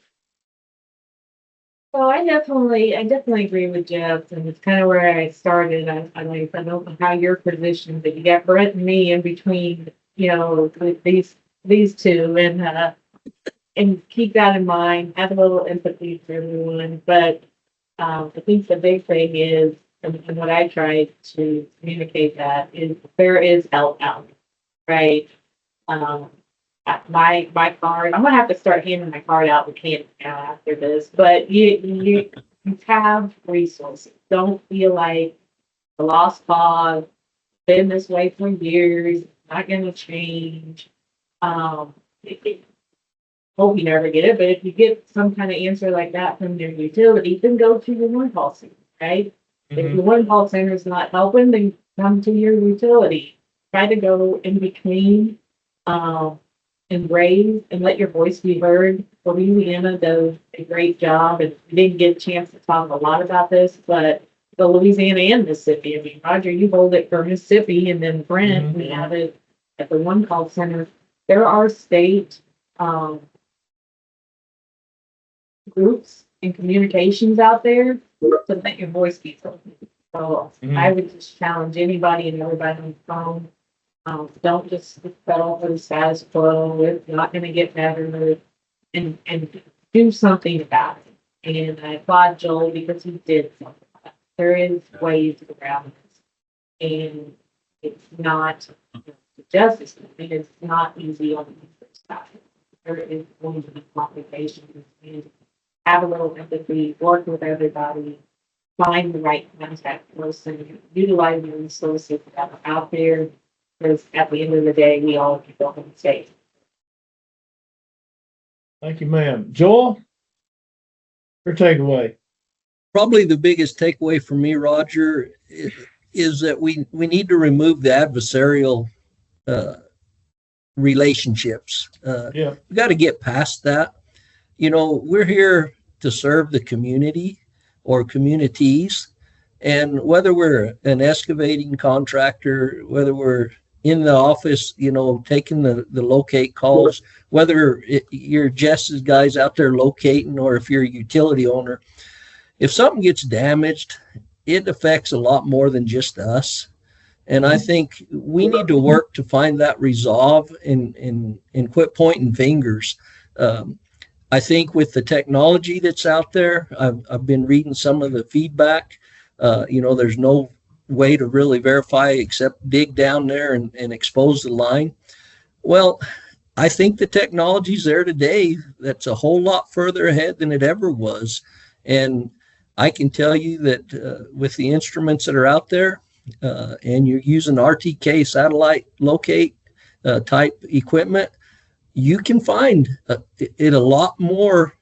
So I definitely agree with Jeff, and it's kind of where I started. I don't know how you're positioned, but you got Brett and me in between, with these two, and keep that in mind. Have a little empathy for everyone, but I think the big thing is, and what I try to communicate that is there is help out, right? Um, my card. I'm gonna have to start handing my card out with candy now after this. But you have resources. Don't feel like a lost cause. Been this way for years. Not gonna change. Hope you never get it. But if you get some kind of answer like that from your utility, then go to your one call center, right? If your one call center is not helping, then come to your utility. Try to go in between. And raise and let your voice be heard. Louisiana does a great job, and we didn't get a chance to talk a lot about this, but the Louisiana and Mississippi. I mean, Roger, you hold it for Mississippi, and then Brent, we have it at the one call center. There are state groups and communications out there to let your voice be heard. So I would just challenge anybody and everybody on the phone. Don't just settle for the status quo. It's not going to get better, and do something about it. And I applaud Joel because he did something about it. There is ways around this, and it's not justice. It's not easy on the side. There is going to be complications, and have a little empathy, work with everybody, find the right contact person, utilize the resources that are out there. Because at the end of the day, we all keep up in the state. Thank you, ma'am. Joel, your takeaway. Probably the biggest takeaway for me, Roger, is that we need to remove the adversarial relationships. Yeah. We got to get past that. We're here to serve the community or communities. And whether we're an excavating contractor, whether we're in the office, taking the locate calls, whether you're Jess's guys out there locating, or if you're a utility owner, if something gets damaged, it affects a lot more than just us. And I think we need to work to find that resolve and quit pointing fingers. I think with the technology that's out there, I've been reading some of the feedback. There's no way to really verify except dig down there and expose the line. Well, I think the technology's there today that's a whole lot further ahead than it ever was. And I can tell you that with the instruments that are out there, and you're using RTK satellite locate type equipment, you can find it a lot more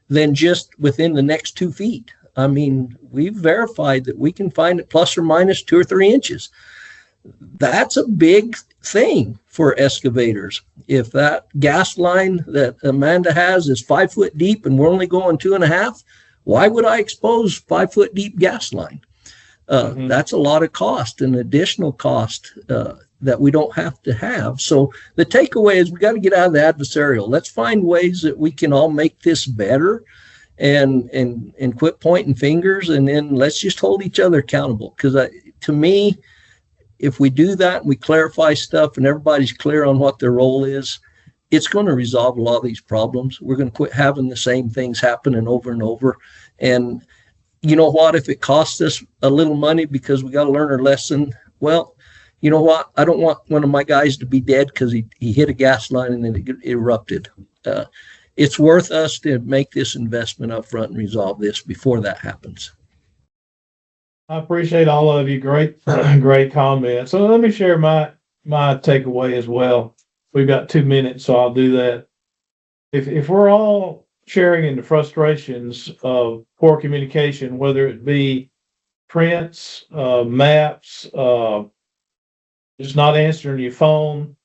than just within the next 2 feet. I mean, we've verified that we can find it plus or minus 2 or 3 inches. That's a big thing for excavators. If that gas line that Amanda has is 5 foot deep and we're only going 2.5, why would I expose 5 foot deep gas line? That's a lot of cost, and additional cost that we don't have to have. So the takeaway is we got to get out of the adversarial. Let's find ways that we can all make this better. And quit pointing fingers, and then let's just hold each other accountable. Because to me, if we do that and we clarify stuff and everybody's clear on what their role is, it's going to resolve a lot of these problems. We're going to quit having the same things happening over and over. And you know what? If it costs us a little money because we got to learn our lesson, well, you know what? I don't want one of my guys to be dead because he hit a gas line and then it erupted. It's worth us to make this investment up front and resolve this before that happens. I appreciate all of you. Great comments. So let me share my takeaway as well. We've got 2 minutes, so I'll do that. If we're all sharing in the frustrations of poor communication, whether it be prints, maps, just not answering your phone,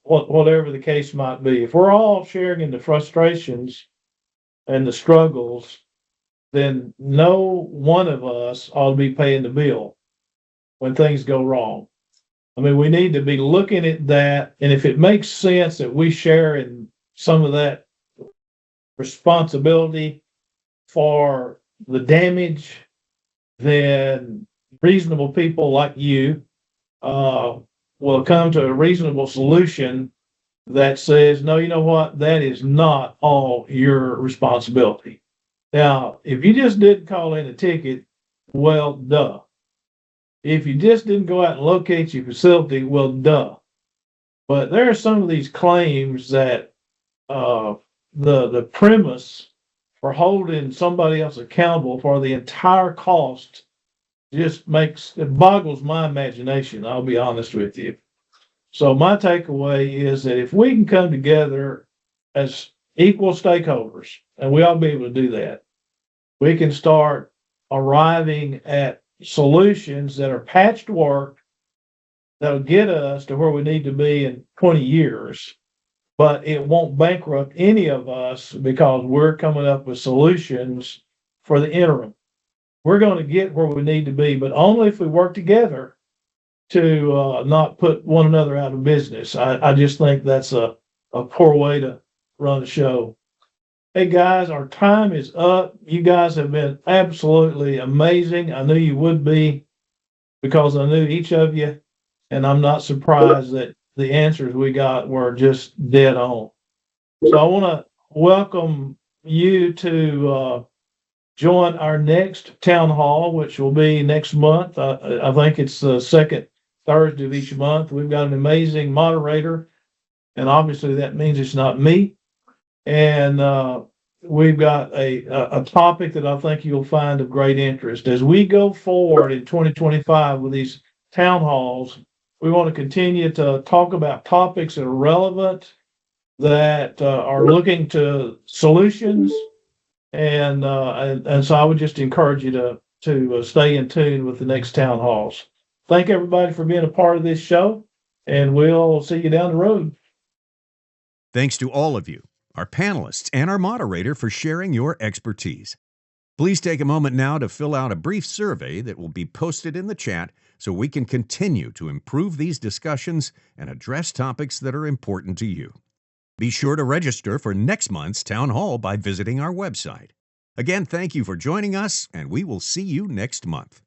whatever the case might be, if we're all sharing in the frustrations and the struggles, then no one of us ought to be paying the bill when things go wrong. I mean, we need to be looking at that, and if it makes sense that we share in some of that responsibility for the damage, then reasonable people like you will come to a reasonable solution that says, no, you know what, that is not all your responsibility. Now, if you just didn't call in a ticket, well, duh. If you just didn't go out and locate your facility, well, duh. But there are some of these claims that the premise for holding somebody else accountable for the entire cost just it boggles my imagination. I'll be honest with you. So my takeaway is that if we can come together as equal stakeholders, and we ought to be able to do that, we can start arriving at solutions that are patchwork that'll get us to where we need to be in 20 years, but it won't bankrupt any of us because we're coming up with solutions for the interim. We're going to get where we need to be, but only if we work together to not put one another out of business. I just think that's a poor way to run a show. Hey guys, our time is up. You guys have been absolutely amazing. I knew you would be because I knew each of you, and I'm not surprised that the answers we got were just dead on. So I want to welcome you to join our next town hall, which will be next month. I think it's the second Thursday of each month. We've got an amazing moderator, and obviously that means it's not me. And we've got a topic that I think you'll find of great interest. As we go forward in 2025 with these town halls, we want to continue to talk about topics that are relevant, that are looking to solutions. And so I would just encourage you to stay in tune with the next town halls. Thank everybody for being a part of this show, and we'll see you down the road. Thanks to all of you, our panelists, and our moderator for sharing your expertise. Please take a moment now to fill out a brief survey that will be posted in the chat so we can continue to improve these discussions and address topics that are important to you. Be sure to register for next month's town hall by visiting our website. Again, thank you for joining us, and we will see you next month.